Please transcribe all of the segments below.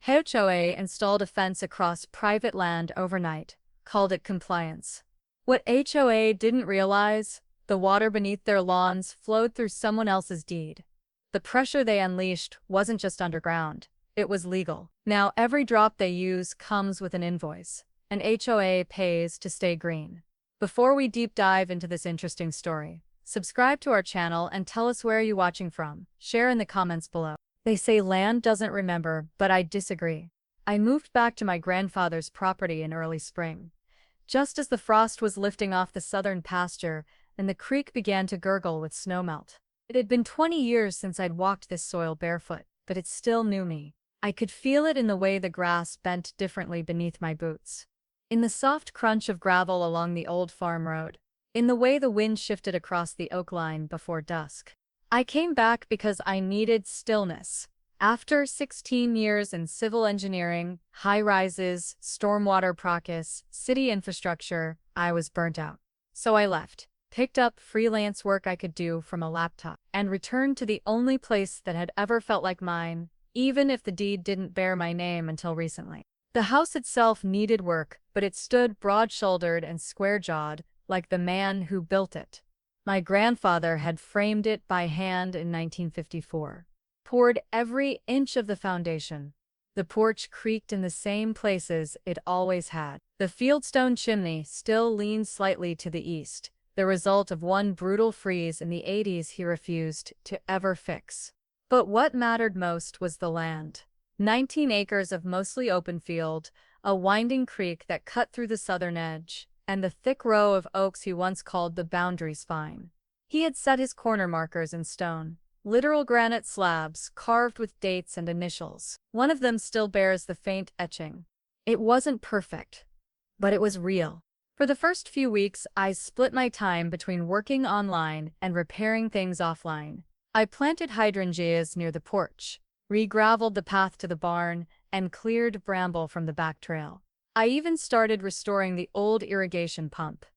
HOA installed a fence across private land overnight, called it compliance. What HOA didn't realize, the water beneath their lawns flowed through someone else's deed. The pressure they unleashed wasn't just underground, it was legal. Now every drop they use comes with an invoice, and HOA pays to stay green. Before we deep dive into this interesting story, subscribe to our channel and tell us where you're watching from. Share in the comments below. They say land doesn't remember, but I disagree. I moved back to my grandfather's property in early spring, just as the frost was lifting off the southern pasture and the creek began to gurgle with snowmelt. It had been 20 years since I'd walked this soil barefoot, but it still knew me. I could feel it in the way the grass bent differently beneath my boots, in the soft crunch of gravel along the old farm road, in the way the wind shifted across the oak line before dusk. I came back because I needed stillness. After 16 years in civil engineering, high-rises, stormwater projects, city infrastructure, I was burnt out. So I left, picked up freelance work I could do from a laptop, and returned to the only place that had ever felt like mine, even if the deed didn't bear my name until recently. The house itself needed work, but it stood broad-shouldered and square-jawed, like the man who built it. My grandfather had framed it by hand in 1954. Poured every inch of the foundation. The porch creaked in the same places it always had. The fieldstone chimney still leaned slightly to the east, the result of one brutal freeze in the 80s he refused to ever fix. But what mattered most was the land. 19 acres of mostly open field, a winding creek that cut through the southern edge, and the thick row of oaks he once called the boundary spine. He had set his corner markers in stone, literal granite slabs carved with dates and initials. One of them still bears the faint etching. It wasn't perfect, but it was real. For the first few weeks, I split my time between working online and repairing things offline. I planted hydrangeas near the porch, re-graveled the path to the barn, and cleared bramble from the back trail. I even started restoring the old irrigation pump.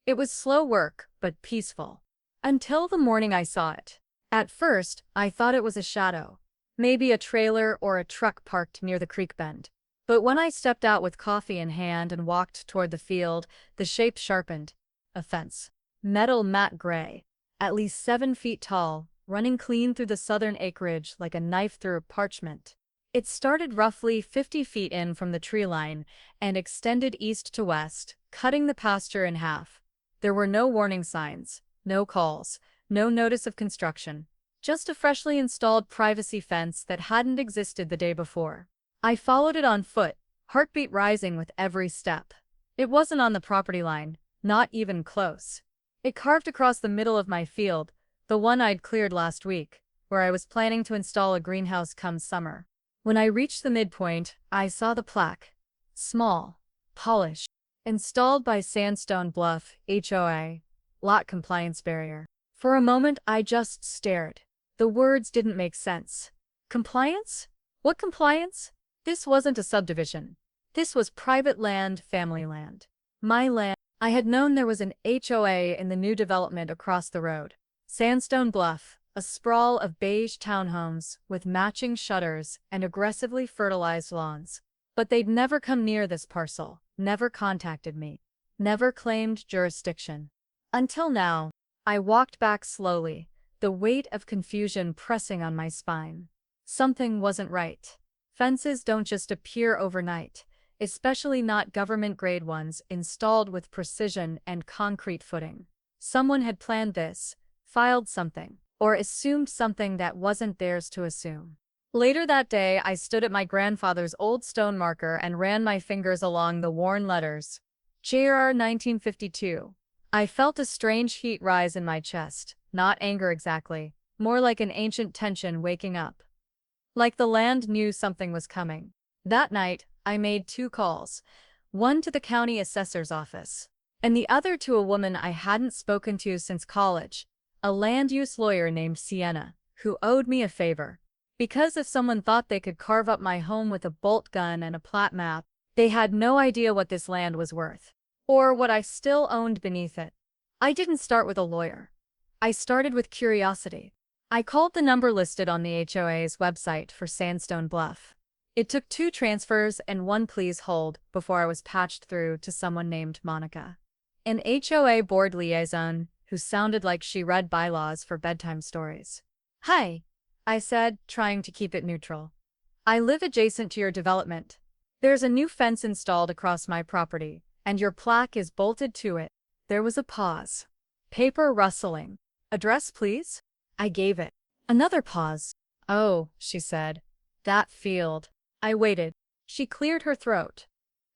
It was slow work, but peaceful. Until the morning I saw it. At first, I thought it was a shadow, maybe a trailer or a truck parked near the creek bend. But when I stepped out with coffee in hand and walked toward the field, the shape sharpened. A fence. Metal matte gray. At least 7 feet tall, running clean through the southern acreage like a knife through parchment. It started roughly 50 feet in from the tree line and extended east to west, cutting the pasture in half. There were no warning signs, no calls, no notice of construction, just a freshly installed privacy fence that hadn't existed the day before. I followed it on foot, heartbeat rising with every step. It wasn't on the property line, not even close. It carved across the middle of my field, the one I'd cleared last week, where I was planning to install a greenhouse come summer. When I reached the midpoint, I saw the plaque. Small, polished, installed by Sandstone Bluff, HOA, lot compliance barrier. For a moment I just stared. The words didn't make sense. Compliance? What compliance? This wasn't a subdivision. This was private land, family land. My land. I had known there was an HOA in the new development across the road. Sandstone Bluff, a sprawl of beige townhomes with matching shutters and aggressively fertilized lawns. But they'd never come near this parcel, never contacted me, never claimed jurisdiction. Until now. I walked back slowly, the weight of confusion pressing on my spine. Something wasn't right. Fences don't just appear overnight, especially not government-grade ones installed with precision and concrete footing. Someone had planned this, filed something, or assumed something that wasn't theirs to assume. Later that day, I stood at my grandfather's old stone marker and ran my fingers along the worn letters. JR 1952. I felt a strange heat rise in my chest, not anger exactly, more like an ancient tension waking up. Like the land knew something was coming. That night, I made 2 calls, one to the county assessor's office, and the other to a woman I hadn't spoken to since college, a land use lawyer named Sienna, who owed me a favor. Because if someone thought they could carve up my home with a bolt gun and a plat map, they had no idea what this land was worth. Or what I still owned beneath it. I didn't start with a lawyer. I started with curiosity. I called the number listed on the HOA's website for Sandstone Bluff. It took 2 transfers and 1 please hold before I was patched through to someone named Monica, an HOA board liaison who sounded like she read bylaws for bedtime stories. "Hi," I said, trying to keep it neutral. "I live adjacent to your development. There's a new fence installed across my property, and your plaque is bolted to it." There was a pause. Paper rustling. "Address, please?" I gave it. Another pause. "Oh," she said. "That field." I waited. She cleared her throat.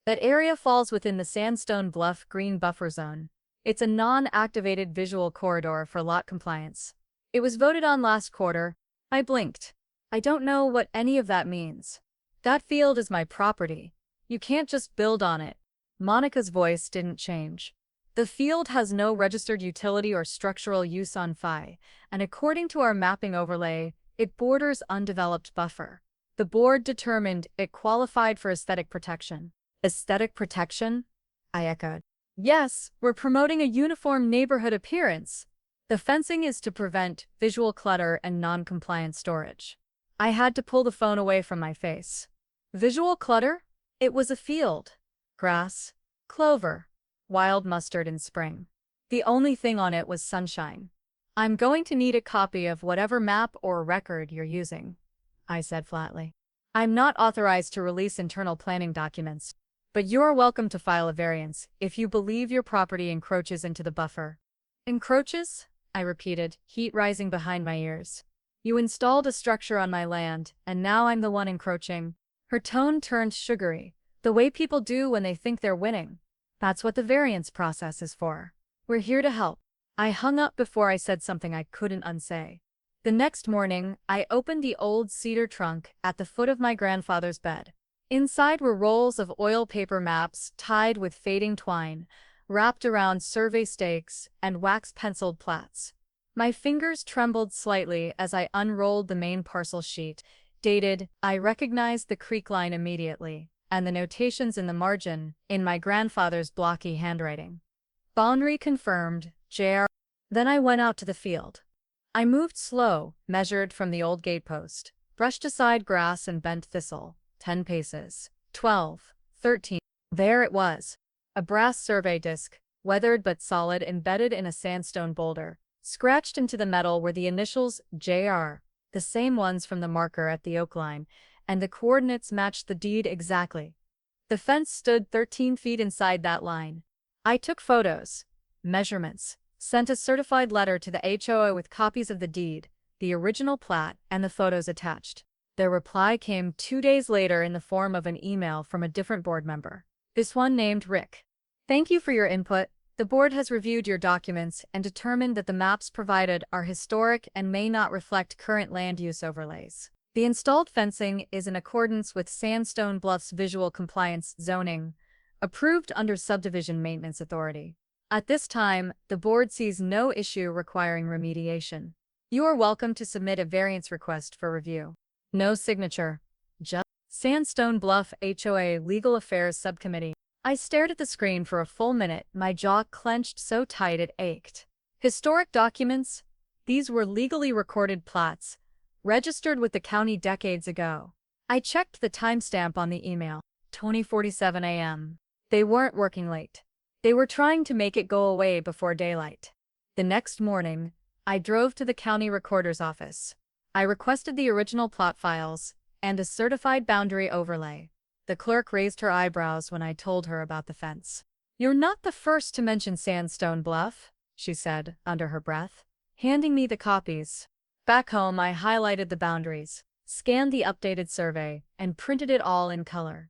"That area falls within the Sandstone Bluff Green Buffer Zone. It's a non-activated visual corridor for lot compliance. It was voted on last quarter." I blinked. "I don't know what any of that means." "That field is my property. You can't just build on it." Monica's voice didn't change. "The field has no registered utility or structural use on FI, and according to our mapping overlay, it borders undeveloped buffer. The board determined it qualified for aesthetic protection." "Aesthetic protection?" I echoed. "Yes, we're promoting a uniform neighborhood appearance. The fencing is to prevent visual clutter and non-compliant storage." I had to pull the phone away from my face. Visual clutter? It was a field. Grass, clover, wild mustard in spring. The only thing on it was sunshine. "I'm going to need a copy of whatever map or record you're using," I said flatly. "I'm not authorized to release internal planning documents, but you're welcome to file a variance if you believe your property encroaches into the buffer." "Encroaches?" I repeated, heat rising behind my ears. "You installed a structure on my land, and now I'm the one encroaching." Her tone turned sugary, the way people do when they think they're winning. "That's what the variance process is for. We're here to help." I hung up before I said something I couldn't unsay. The next morning, I opened the old cedar trunk at the foot of my grandfather's bed. Inside were rolls of oil paper maps tied with fading twine, wrapped around survey stakes and wax-penciled plats. My fingers trembled slightly as I unrolled the main parcel sheet, dated. I recognized the creek line immediately, and the notations in the margin, in my grandfather's blocky handwriting. "Boundary confirmed, J.R." Then I went out to the field. I moved slow, measured from the old gatepost, brushed aside grass and bent thistle. 10 paces, 12, 13. There it was. A brass survey disc, weathered but solid, embedded in a sandstone boulder. Scratched into the metal were the initials JR, the same ones from the marker at the oak line, and the coordinates matched the deed exactly. The fence stood 13 feet inside that line. I took photos, measurements, sent a certified letter to the HOA with copies of the deed, the original plat, and the photos attached. Their reply came 2 days later in the form of an email from a different board member. This one named Rick. "Thank you for your input. The board has reviewed your documents and determined that the maps provided are historic and may not reflect current land use overlays. The installed fencing is in accordance with Sandstone Bluff's visual compliance zoning, approved under Subdivision Maintenance Authority. At this time, the board sees no issue requiring remediation. You are welcome to submit a variance request for review." No signature. Just Sandstone Bluff HOA Legal Affairs Subcommittee. I stared at the screen for a full minute, my jaw clenched so tight it ached. Historic documents? These were legally recorded plats, registered with the county decades ago. I checked the timestamp on the email, 20:47 a.m. They weren't working late. They were trying to make it go away before daylight. The next morning, I drove to the county recorder's office. I requested the original plot files and a certified boundary overlay. The clerk raised her eyebrows when I told her about the fence. "You're not the first to mention Sandstone Bluff," she said, under her breath, handing me the copies. Back home, I highlighted the boundaries, scanned the updated survey, and printed it all in color.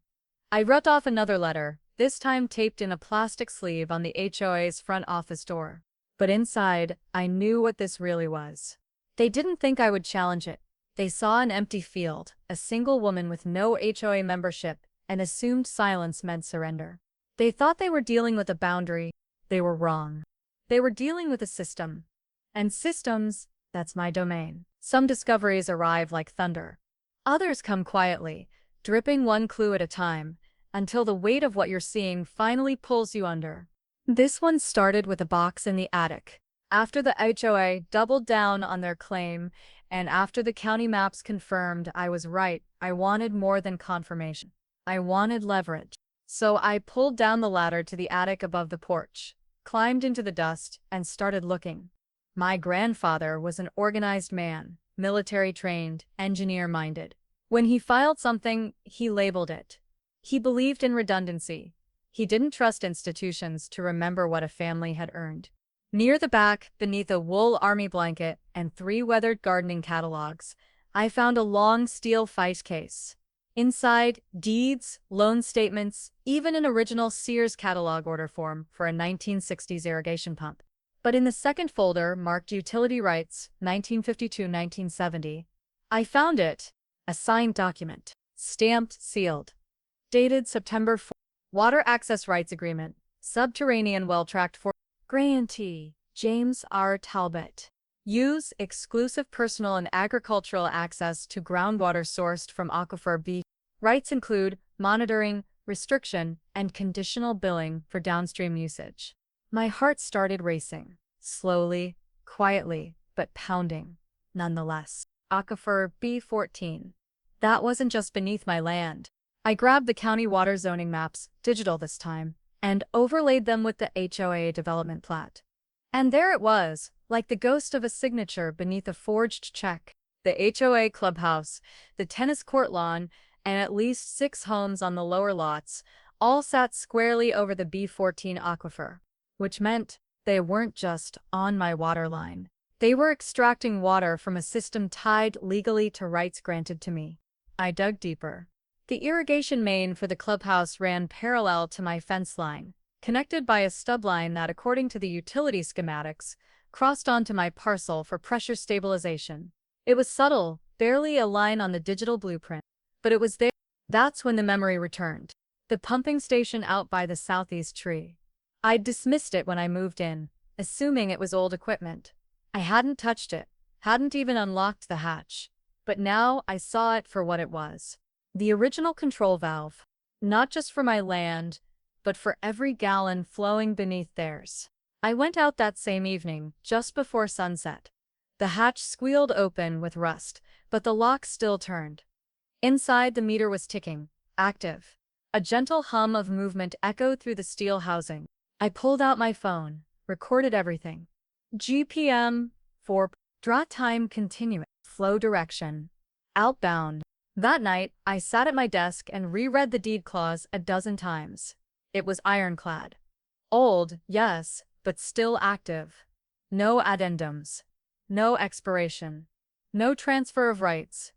I wrote off another letter, this time taped in a plastic sleeve on the HOA's front office door. But inside, I knew what this really was. They didn't think I would challenge it. They saw an empty field, a single woman with no HOA membership, and assumed silence meant surrender. They thought they were dealing with a boundary. They were wrong. They were dealing with a system. And systems, that's my domain. Some discoveries arrive like thunder. Others come quietly, dripping one clue at a time, until the weight of what you're seeing finally pulls you under. This one started with a box in the attic. After the HOA doubled down on their claim And after the county maps confirmed I was right, I wanted more than confirmation. I wanted leverage. So I pulled down the ladder to the attic above the porch, climbed into the dust, and started looking. My grandfather was an organized man, military-trained, engineer-minded. When he filed something, he labeled it. He believed in redundancy. He didn't trust institutions to remember what a family had earned. Near the back, beneath a wool army blanket and 3 weathered gardening catalogs, I found a long steel fight case. Inside, deeds, loan statements, even an original Sears catalog order form for a 1960s irrigation pump. But in the second folder, marked Utility Rights, 1952-1970, I found it, a signed document, stamped, sealed, dated September 4. Water Access Rights Agreement, Subterranean Well Tract for Grantee, James R. Talbot. Use exclusive personal and agricultural access to groundwater sourced from aquifer B. Rights include monitoring, restriction, and conditional billing for downstream usage. My heart started racing, slowly, quietly, but pounding, nonetheless. Aquifer B14. That wasn't just beneath my land. I grabbed the county water zoning maps, digital this time, and overlaid them with the HOA development plat. And there it was, like the ghost of a signature beneath a forged check. The HOA clubhouse, the tennis court lawn, and at least 6 homes on the lower lots, all sat squarely over the B14 aquifer, which meant they weren't just on my water line. They were extracting water from a system tied legally to rights granted to me. I dug deeper. The irrigation main for the clubhouse ran parallel to my fence line, connected by a stub line that, according to the utility schematics, crossed onto my parcel for pressure stabilization. It was subtle, barely a line on the digital blueprint, but it was there. That's when the memory returned. The pumping station out by the southeast tree. I'd dismissed it when I moved in, assuming it was old equipment. I hadn't touched it, hadn't even unlocked the hatch. But now I saw it for what it was. The original control valve. Not just for my land, but for every gallon flowing beneath theirs. I went out that same evening, just before sunset. The hatch squealed open with rust, but the lock still turned. Inside, the meter was ticking, active. A gentle hum of movement echoed through the steel housing. I pulled out my phone, recorded everything. GPM, 4, draw time continuous, flow direction, outbound. That night, I sat at my desk and reread the deed clause a dozen times. It was ironclad. Old, yes, but still active. No addendums. No expiration. No transfer of rights.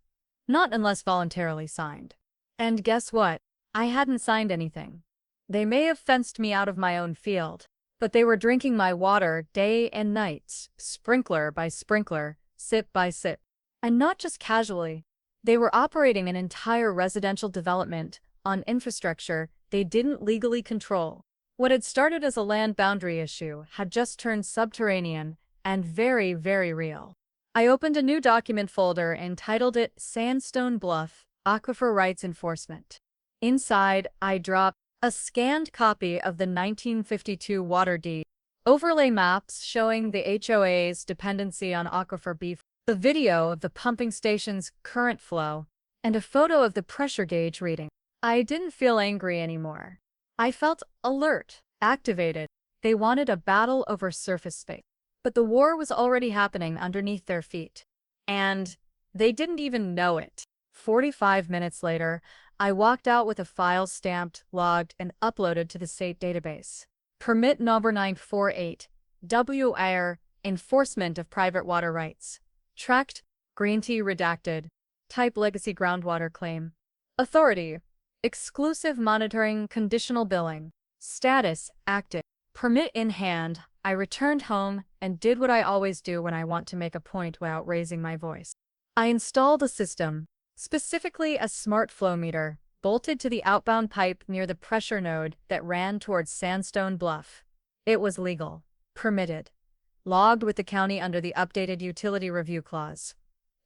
Not unless voluntarily signed. And guess what? I hadn't signed anything. They may have fenced me out of my own field, but they were drinking my water day and night, sprinkler by sprinkler, sip by sip. And not just casually. They were operating an entire residential development on infrastructure they didn't legally control. What had started as a land boundary issue had just turned subterranean and very, very real. I opened a new document folder and titled it Sandstone Bluff, Aquifer Rights Enforcement. Inside, I dropped a scanned copy of the 1952 water deed, overlay maps showing the HOA's dependency on aquifer B, the video of the pumping station's current flow, and a photo of the pressure gauge reading. I didn't feel angry anymore. I felt alert, activated. They wanted a battle over surface space. But the war was already happening underneath their feet. And they didn't even know it. 45 minutes later, I walked out with a file stamped, logged, and uploaded to the state database. Permit number 948, WR, Enforcement of Private Water Rights. Tract, Grantee redacted. Type Legacy Groundwater Claim. Authority, Exclusive Monitoring Conditional Billing. Status, Active. Permit in hand. I returned home and did what I always do when I want to make a point without raising my voice. I installed a system, specifically a smart flow meter, bolted to the outbound pipe near the pressure node that ran towards Sandstone Bluff. It was legal, permitted, logged with the county under the updated utility review clause.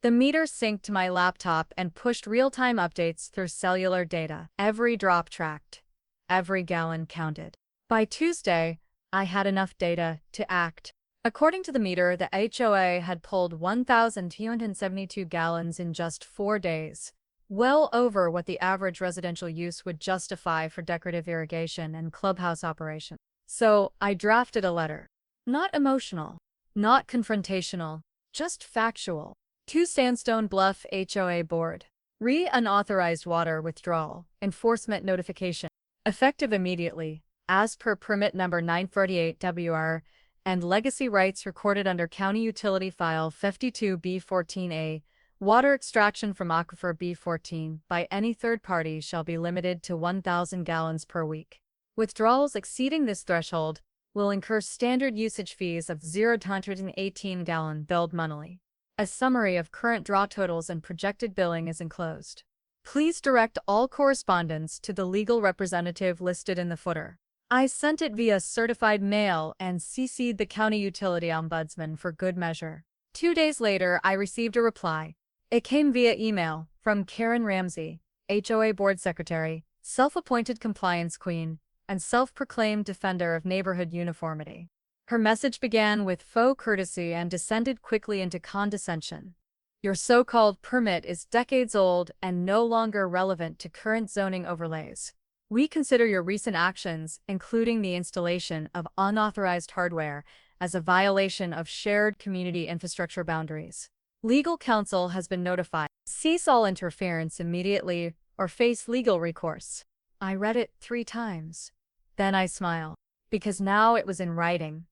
The meter synced to my laptop and pushed real-time updates through cellular data. Every drop tracked. Every gallon counted. By Tuesday, I had enough data to act. According to the meter, the HOA had pulled 1,272 gallons in just 4 days, well over what the average residential use would justify for decorative irrigation and clubhouse operation. So I drafted a letter. Not emotional, not confrontational, just factual. To Sandstone Bluff HOA Board. Unauthorized water withdrawal, enforcement notification. Effective immediately, as per permit number 948 WR, and legacy rights recorded under County Utility File 52B14A, water extraction from aquifer B14 by any third party shall be limited to 1,000 gallons per week. Withdrawals exceeding this threshold will incur standard usage fees of 0.118 gallon billed monthly. A summary of current draw totals and projected billing is enclosed. Please direct all correspondence to the legal representative listed in the footer. I sent it via certified mail and CC'd the County Utility Ombudsman for good measure. 2 days later, I received a reply. It came via email from Karen Ramsey, HOA Board Secretary, self-appointed compliance queen, and self-proclaimed defender of neighborhood uniformity. Her message began with faux courtesy and descended quickly into condescension. Your so-called permit is decades old and no longer relevant to current zoning overlays. We consider your recent actions, including the installation of unauthorized hardware, as a violation of shared community infrastructure boundaries. Legal counsel has been notified. Cease all interference immediately or face legal recourse. I read it 3 times. Then I smiled, because now it was in writing.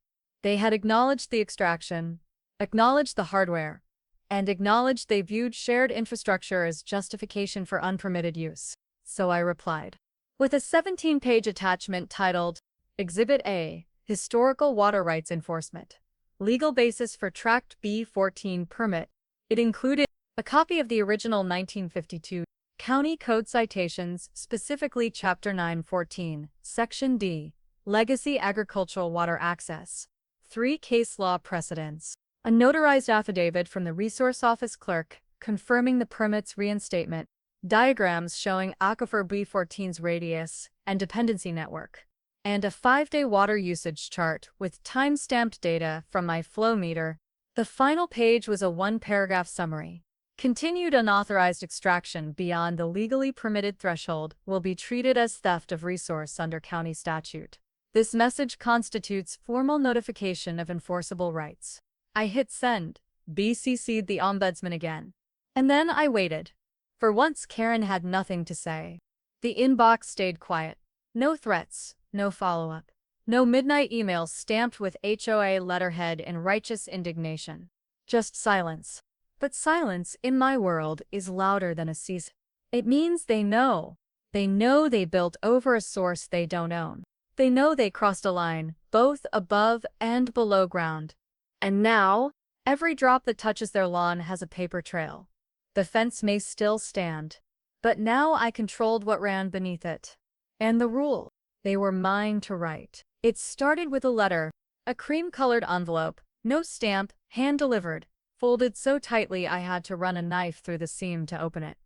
They had acknowledged the extraction, acknowledged the hardware, and acknowledged they viewed shared infrastructure as justification for unpermitted use. So I replied, with a 17-page attachment titled, Exhibit A, Historical Water Rights Enforcement. Legal basis for Tract B14 permit. It included a copy of the original 1952 County Code citations, specifically Chapter 914, Section D, Legacy Agricultural Water Access, 3 case law precedents, a notarized affidavit from the Resource Office clerk confirming the permit's reinstatement, diagrams showing aquifer B14's radius and dependency network, and a 5-day water usage chart with time-stamped data from my flow meter. The final page was a 1-paragraph summary. Continued unauthorized extraction beyond the legally permitted threshold will be treated as theft of resource under county statute. This message constitutes formal notification of enforceable rights. I hit send, BCC'd the ombudsman again. And then I waited. For once, Karen had nothing to say. The inbox stayed quiet. No threats, no follow-up. No midnight emails stamped with HOA letterhead in righteous indignation. Just silence. But silence, in my world, is louder than a cease. It means they know. They know they built over a source they don't own. They know they crossed a line, both above and below ground. And now, every drop that touches their lawn has a paper trail. The fence may still stand, but now I controlled what ran beneath it. And the rule. They were mine to write. It started with a letter, a cream-colored envelope, no stamp, hand-delivered, folded so tightly I had to run a knife through the seam to open it.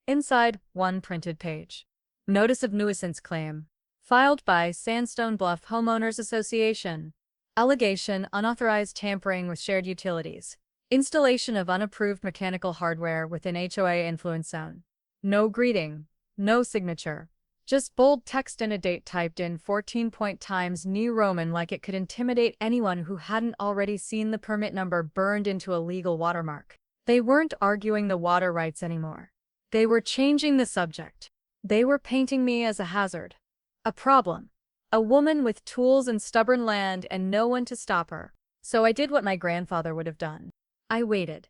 Inside, 1 printed page. Notice of nuisance claim. Filed by Sandstone Bluff Homeowners Association. Allegation: unauthorized tampering with shared utilities. Installation of unapproved mechanical hardware within HOA influence zone. No greeting, no signature. Just bold text and a date typed in 14-point Times New Roman like it could intimidate anyone who hadn't already seen the permit number burned into a legal watermark. They weren't arguing the water rights anymore. They were changing the subject. They were painting me as a hazard. A problem. A woman with tools and stubborn land and no one to stop her. So I did what my grandfather would have done. I waited.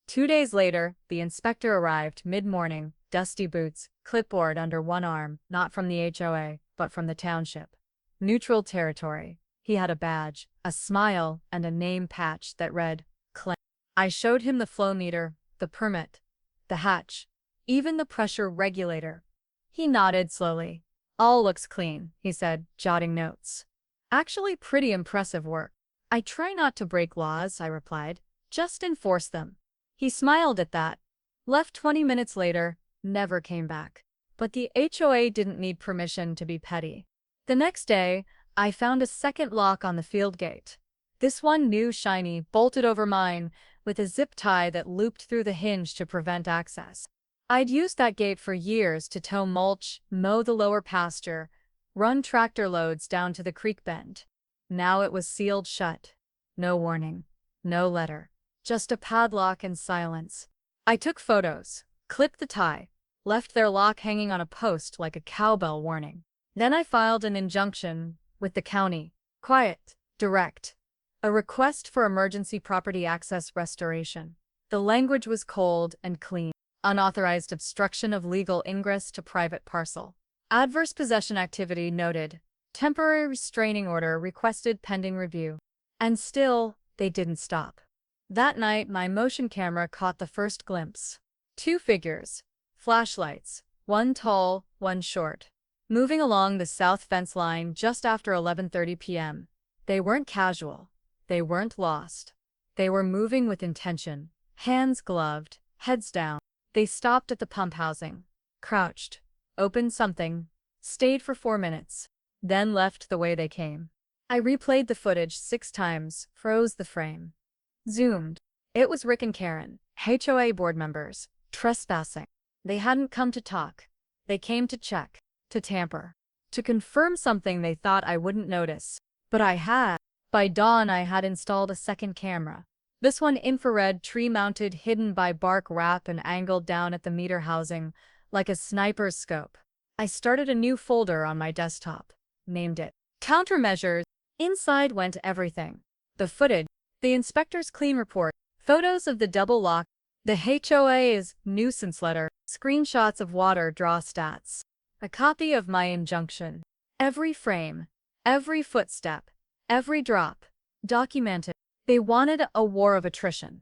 2 days later, the inspector arrived mid-morning, dusty boots, clipboard under one arm, not from the HOA, but from the township. Neutral territory. He had a badge, a smile, and a name patch that read, Claim. I showed him the flow meter, the permit, the hatch, even the pressure regulator. He nodded slowly. All looks clean, he said, jotting notes. Actually pretty impressive work. I try not to break laws, I replied. Just enforce them. He smiled at that. Left 20 minutes later, never came back. But the HOA didn't need permission to be petty. The next day, I found a second lock on the field gate. This one new shiny bolted over mine with a zip tie that looped through the hinge to prevent access. I'd used that gate for years to tow mulch, mow the lower pasture, run tractor loads down to the creek bend. Now it was sealed shut. No warning. No letter. Just a padlock and silence. I took photos, clipped the tie, left their lock hanging on a post like a cowbell warning. Then I filed an injunction with the county. Quiet, direct. A request for emergency property access restoration. The language was cold and clean. Unauthorized obstruction of legal ingress to private parcel. Adverse possession activity noted. Temporary restraining order requested pending review. And still, they didn't stop. That night, my motion camera caught the first glimpse. Two figures. Flashlights. One tall, one short. Moving along the south fence line just after 11:30 p.m. They weren't casual. They weren't lost. They were moving with intention. Hands gloved, heads down. They stopped at the pump housing. Crouched. Opened something. Stayed for 4 minutes. Then left the way they came. I replayed the footage 6 times, froze the frame. Zoomed. It was Rick and Karen, HOA board members, trespassing. They hadn't come to talk. They came to check, to tamper, to confirm something they thought I wouldn't notice. But I had. By dawn I had installed a second camera. This one infrared tree-mounted, hidden by bark wrap and angled down at the meter housing, like a sniper's scope. I started a new folder on my desktop. Named it Countermeasures. Inside went everything. The footage, the inspector's clean report, photos of the double lock, the HOA's nuisance letter, screenshots of water draw stats, a copy of my injunction. Every frame, every footstep, every drop, documented. They wanted a war of attrition.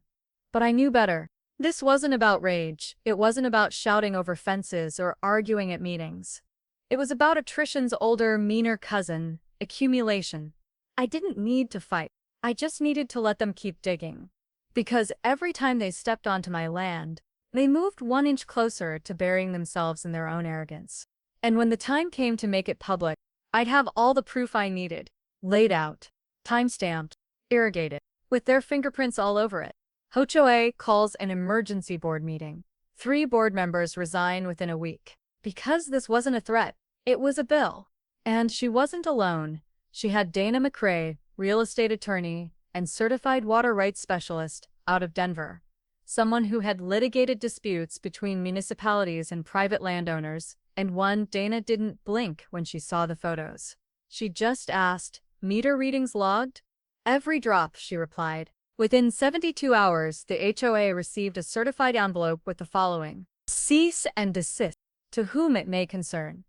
But I knew better. This wasn't about rage. It wasn't about shouting over fences or arguing at meetings. It was about attrition's older, meaner cousin, accumulation. I didn't need to fight. I just needed to let them keep digging. Because every time they stepped onto my land, they moved 1 inch closer to burying themselves in their own arrogance. And when the time came to make it public, I'd have all the proof I needed, laid out, time-stamped, irrigated, with their fingerprints all over it. HOA calls an emergency board meeting. 3 board members resign within a week. Because this wasn't a threat, it was a bill. And she wasn't alone. She had Dana McRae, real estate attorney and certified water rights specialist, out of Denver. Someone who had litigated disputes between municipalities and private landowners, and one Dana didn't blink when she saw the photos. She just asked, "Meter readings logged?" "Every drop," she replied. Within 72 hours, the HOA received a certified envelope with the following: "Cease and desist, to whom it may concern."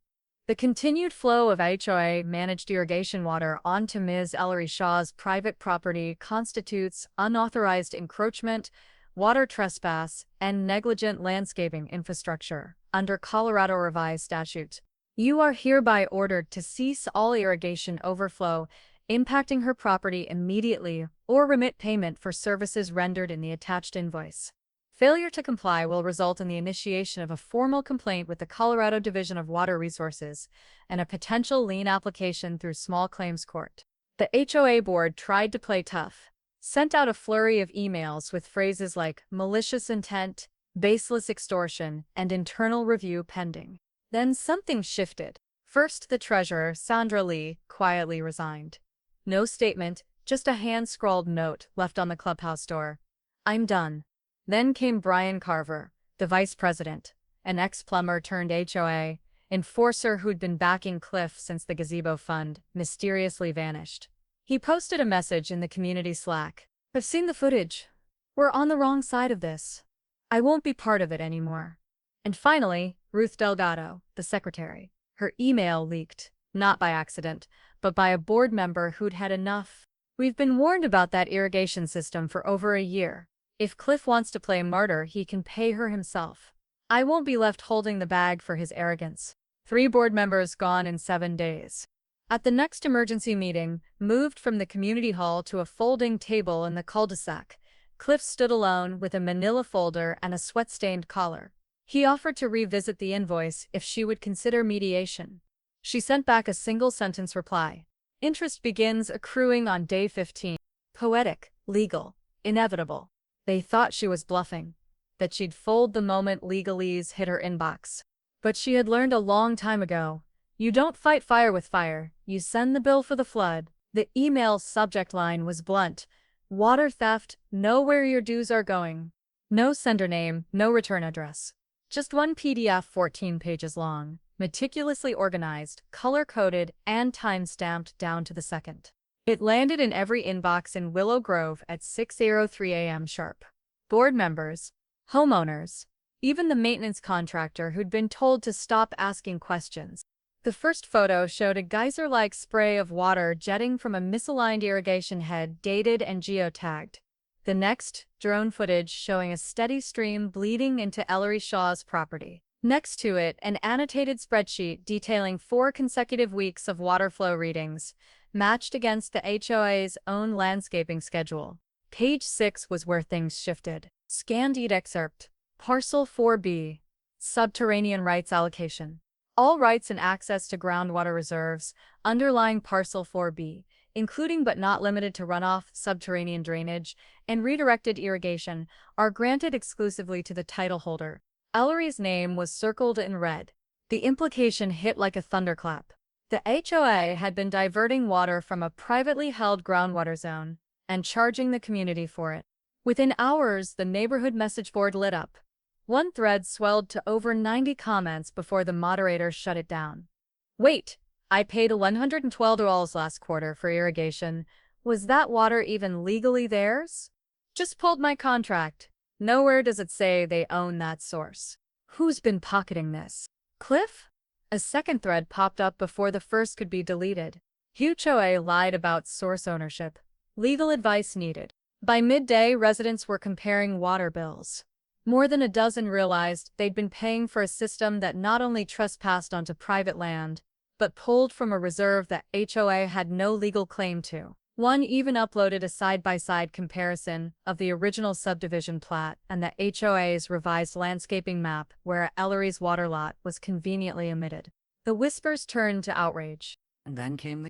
The continued flow of HOA-managed irrigation water onto Ms. Ellery Shaw's private property constitutes unauthorized encroachment, water trespass, and negligent landscaping infrastructure under Colorado Revised Statute. You are hereby ordered to cease all irrigation overflow impacting her property immediately or remit payment for services rendered in the attached invoice. Failure to comply will result in the initiation of a formal complaint with the Colorado Division of Water Resources and a potential lien application through small claims court. The HOA board tried to play tough, sent out a flurry of emails with phrases like malicious intent, baseless extortion, and internal review pending. Then something shifted. First, the treasurer, Sandra Lee, quietly resigned. No statement, just a hand-scrawled note left on the clubhouse door. "I'm done." Then came Brian Carver, the vice president, an ex-plumber turned HOA enforcer who'd been backing Cliff since the gazebo fund mysteriously vanished. He posted a message in the community Slack. "I've seen the footage. We're on the wrong side of this. I won't be part of it anymore." And finally, Ruth Delgado, the secretary. Her email leaked, not by accident, but by a board member who'd had enough. "We've been warned about that irrigation system for over a year. If Cliff wants to play martyr, he can pay her himself. I won't be left holding the bag for his arrogance." 3 board members gone in 7 days. At the next emergency meeting, moved from the community hall to a folding table in the cul-de-sac, Cliff stood alone with a manila folder and a sweat-stained collar. He offered to revisit the invoice if she would consider mediation. She sent back a single-sentence reply. "Interest begins accruing on day 15. Poetic, legal, inevitable. They thought she was bluffing, that she'd fold the moment legalese hit her inbox. But she had learned a long time ago, you don't fight fire with fire, you send the bill for the flood. The email's subject line was blunt: water theft, know where your dues are going. No sender name, no return address. Just one PDF 14 pages long, meticulously organized, color-coded, and time-stamped down to the second. It landed in every inbox in Willow Grove at 6:03 a.m. sharp. Board members, homeowners, even the maintenance contractor who'd been told to stop asking questions. The first photo showed a geyser-like spray of water jetting from a misaligned irrigation head, dated and geotagged. The next, drone footage showing a steady stream bleeding into Ellery Shaw's property. Next to it, an annotated spreadsheet detailing 4 consecutive weeks of water flow readings, matched against the HOA's own landscaping schedule. Page 6 was where things shifted. Scanned deed excerpt. Parcel 4B. Subterranean rights allocation. All rights and access to groundwater reserves underlying Parcel 4B, including but not limited to runoff, subterranean drainage, and redirected irrigation, are granted exclusively to the title holder. Ellery's name was circled in red. The implication hit like a thunderclap. The HOA had been diverting water from a privately held groundwater zone and charging the community for it. Within hours, the neighborhood message board lit up. One thread swelled to over 90 comments before the moderator shut it down. Wait, I paid $112 last quarter for irrigation. Was that water even legally theirs? Just pulled my contract. Nowhere does it say they own that source. Who's been pocketing this? Cliff? A second thread popped up before the first could be deleted. HOA lied about source ownership. Legal advice needed. By midday, residents were comparing water bills. More than a dozen realized they'd been paying for a system that not only trespassed onto private land, but pulled from a reserve that HOA had no legal claim to. One even uploaded a side-by-side comparison of the original subdivision plat and the HOA's revised landscaping map, where Ellery's water lot was conveniently omitted. The whispers turned to outrage. And then came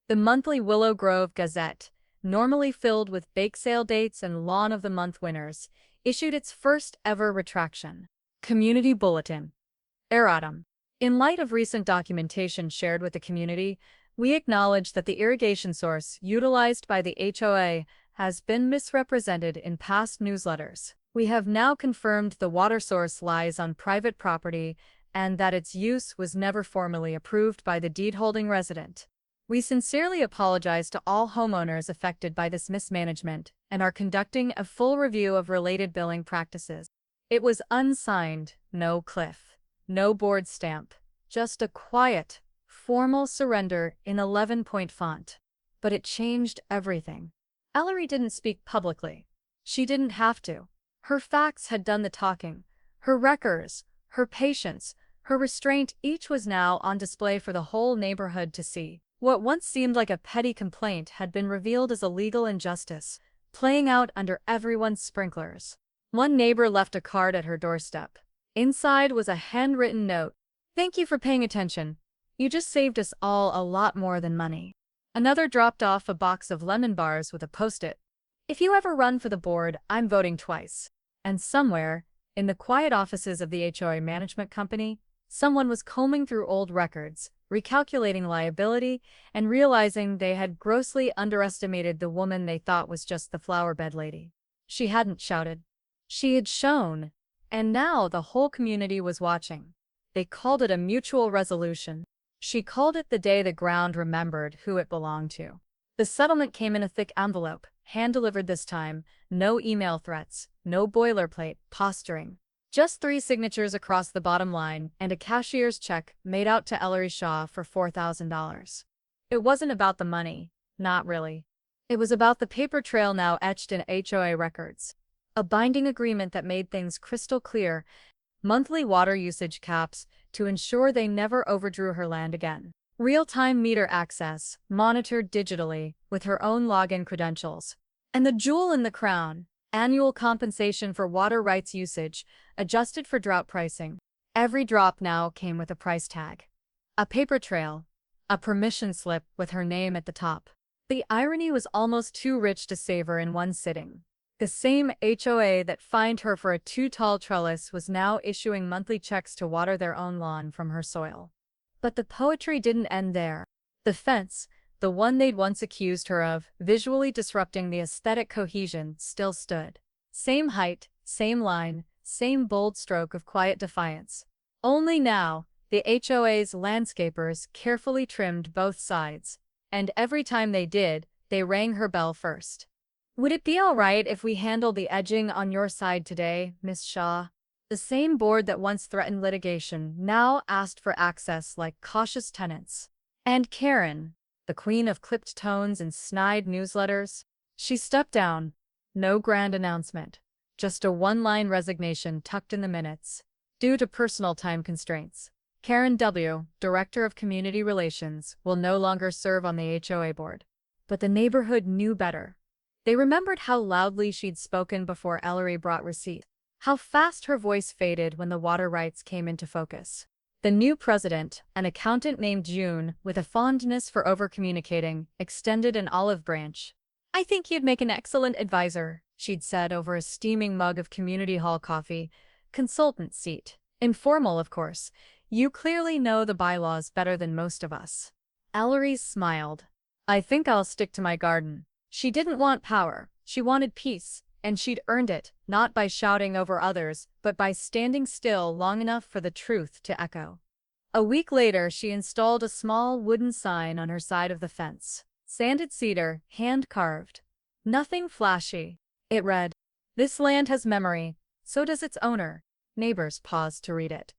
The monthly Willow Grove Gazette, normally filled with bake sale dates and lawn of the month winners, issued its first ever retraction. Community Bulletin. Erratum. In light of recent documentation shared with the community, we acknowledge that the irrigation source utilized by the HOA has been misrepresented in past newsletters. We have now confirmed the water source lies on private property and that its use was never formally approved by the deed-holding resident. We sincerely apologize to all homeowners affected by this mismanagement and are conducting a full review of related billing practices. It was unsigned, no cliff, no board stamp, just a quiet, formal surrender in 11-point font. But it changed everything. Ellery didn't speak publicly. She didn't have to. Her facts had done the talking. Her records, her patience, her restraint, each was now on display for the whole neighborhood to see. What once seemed like a petty complaint had been revealed as a legal injustice, playing out under everyone's sprinklers. One neighbor left a card at her doorstep. Inside was a handwritten note. "Thank you for paying attention. You just saved us all a lot more than money." Another dropped off a box of lemon bars with a post-it. "If you ever run for the board, I'm voting twice." And somewhere, in the quiet offices of the HOA management company, someone was combing through old records, recalculating liability, and realizing they had grossly underestimated the woman they thought was just the flower bed lady. She hadn't shouted. She had shown, and now the whole community was watching. They called it a mutual resolution. She called it the day the ground remembered who it belonged to. The settlement came in a thick envelope, hand-delivered this time, no email threats, no boilerplate posturing. Just 3 signatures across the bottom line and a cashier's check made out to Ellery Shaw for $4,000. It wasn't about the money, not really. It was about the paper trail now etched in HOA records. A binding agreement that made things crystal clear: monthly water usage caps to ensure they never overdrew her land again. Real-time meter access, monitored digitally with her own login credentials. And the jewel in the crown: annual compensation for water rights usage, adjusted for drought pricing. Every drop now came with a price tag. A paper trail. A permission slip with her name at the top. The irony was almost too rich to savor in one sitting. The same HOA that fined her for a too tall trellis was now issuing monthly checks to water their own lawn from her soil. But the poetry didn't end there. The fence, the one they'd once accused her of visually disrupting the aesthetic cohesion, still stood. Same height, same line, same bold stroke of quiet defiance. Only now, the HOA's landscapers carefully trimmed both sides, and every time they did, they rang her bell first. "Would it be all right if we handle the edging on your side today, Miss Shaw?" The same board that once threatened litigation now asked for access like cautious tenants. And Karen, the queen of clipped tones and snide newsletters, she stepped down. No grand announcement, just a one-line resignation tucked in the minutes. Due to personal time constraints, Karen W., Director of Community Relations, will no longer serve on the HOA board. But the neighborhood knew better. They remembered how loudly she'd spoken before Ellery brought receipts, how fast her voice faded when the water rights came into focus. The new president, an accountant named June, with a fondness for over-communicating, extended an olive branch. "I think you'd make an excellent advisor," she'd said over a steaming mug of community hall coffee. "Consultant seat. Informal, of course. You clearly know the bylaws better than most of us." Ellery smiled. "I think I'll stick to my garden." She didn't want power, she wanted peace, and she'd earned it, not by shouting over others, but by standing still long enough for the truth to echo. A week later, she installed a small wooden sign on her side of the fence. Sanded cedar, hand-carved. Nothing flashy. It read, "This land has memory, so does its owner." Neighbors paused to read it.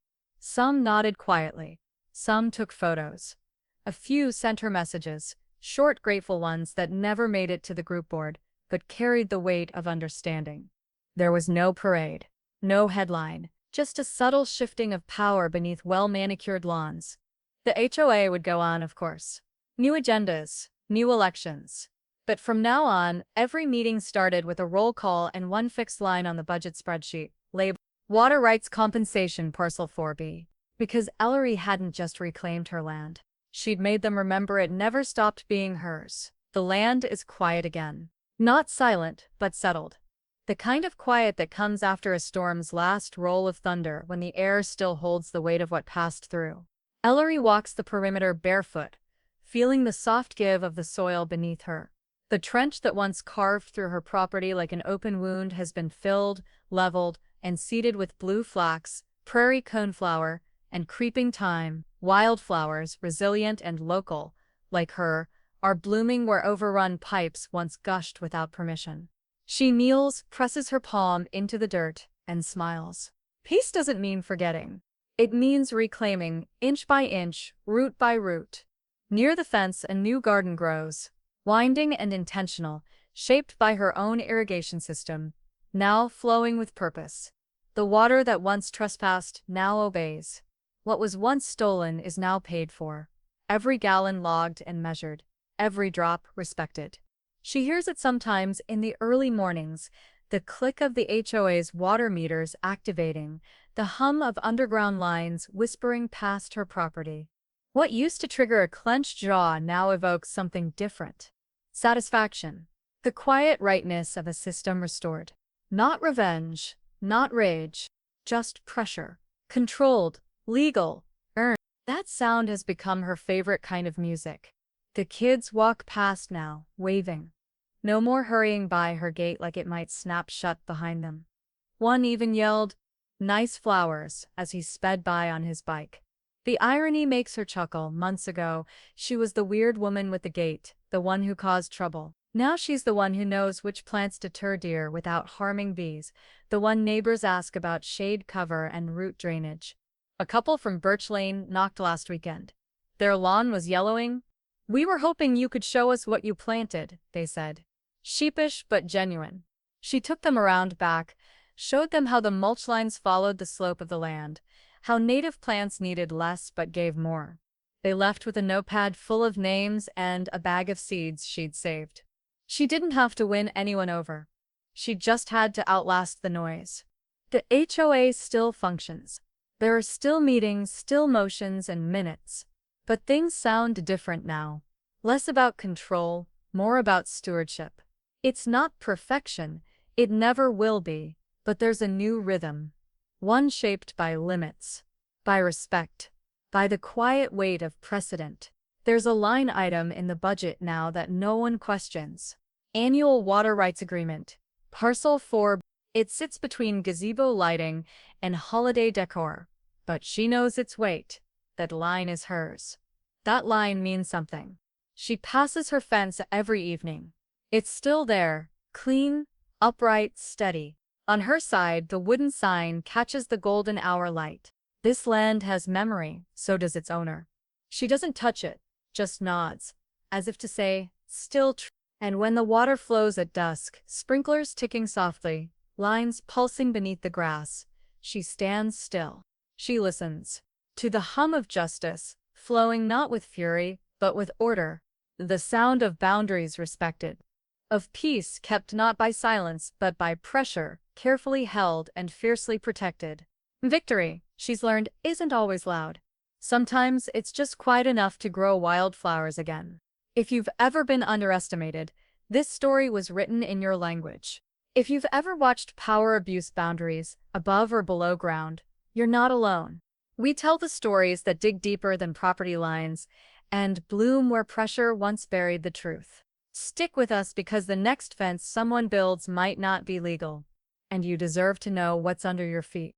Some nodded quietly. Some took photos. A few sent her messages, short, grateful ones that never made it to the group board, but carried the weight of understanding. There was no parade, no headline, just a subtle shifting of power beneath well-manicured lawns. The HOA would go on, of course. New agendas, new elections. But from now on, every meeting started with a roll call and one fixed line on the budget spreadsheet, labeled Water Rights Compensation Parcel 4B. Because Ellery hadn't just reclaimed her land. She'd made them remember it never stopped being hers. The land is quiet again. Not silent, but settled. The kind of quiet that comes after a storm's last roll of thunder when the air still holds the weight of what passed through. Ellery walks the perimeter barefoot, feeling the soft give of the soil beneath her. The trench that once carved through her property like an open wound has been filled, leveled, and seeded with blue flax, prairie coneflower, and creeping thyme. Wildflowers, resilient and local, like her, are blooming where overrun pipes once gushed without permission. She kneels, presses her palm into the dirt, and smiles. Peace doesn't mean forgetting. It means reclaiming, inch by inch, root by root. Near the fence, a new garden grows, winding and intentional, shaped by her own irrigation system, now flowing with purpose. The water that once trespassed now obeys. What was once stolen is now paid for. Every gallon logged and measured. Every drop respected. She hears it sometimes in the early mornings, the click of the HOA's water meters activating, the hum of underground lines whispering past her property. What used to trigger a clenched jaw now evokes something different. Satisfaction. The quiet rightness of a system restored. Not revenge, not rage, just pressure. Controlled, legal, earned. That sound has become her favorite kind of music. The kids walk past now, waving. No more hurrying by her gate like it might snap shut behind them. One even yelled, "Nice flowers," as he sped by on his bike. The irony makes her chuckle. Months ago, she was the weird woman with the gate, the one who caused trouble. Now she's the one who knows which plants deter deer without harming bees, the one neighbors ask about shade cover and root drainage. A couple from Birch Lane knocked last weekend. Their lawn was yellowing. "We were hoping you could show us what you planted," they said. Sheepish but genuine. She took them around back, showed them how the mulch lines followed the slope of the land, how native plants needed less but gave more. They left with a notepad full of names and a bag of seeds she'd saved. She didn't have to win anyone over. She just had to outlast the noise. The HOA still functions. There are still meetings, still motions and minutes. But things sound different now. Less about control, more about stewardship. It's not perfection, it never will be, but there's a new rhythm. One shaped by limits, by respect, by the quiet weight of precedent. There's a line item in the budget now that no one questions. Annual Water Rights Agreement. Parcel 4. It sits between gazebo lighting and holiday decor. But she knows its weight. That line is hers. That line means something. She passes her fence every evening. It's still there, clean, upright, steady. On her side, the wooden sign catches the golden hour light. This land has memory, so does its owner. She doesn't touch it, just nods, as if to say, still true. And when the water flows at dusk, sprinklers ticking softly, lines pulsing beneath the grass, she stands still. She listens to the hum of justice, flowing not with fury, but with order, the sound of boundaries respected, of peace kept not by silence but by pressure, carefully held and fiercely protected. Victory, she's learned, isn't always loud. Sometimes it's just quiet enough to grow wildflowers again. If you've ever been underestimated, this story was written in your language. If you've ever watched power abuse boundaries, above or below ground, you're not alone. We tell the stories that dig deeper than property lines and bloom where pressure once buried the truth. Stick with us because the next fence someone builds might not be legal, and you deserve to know what's under your feet.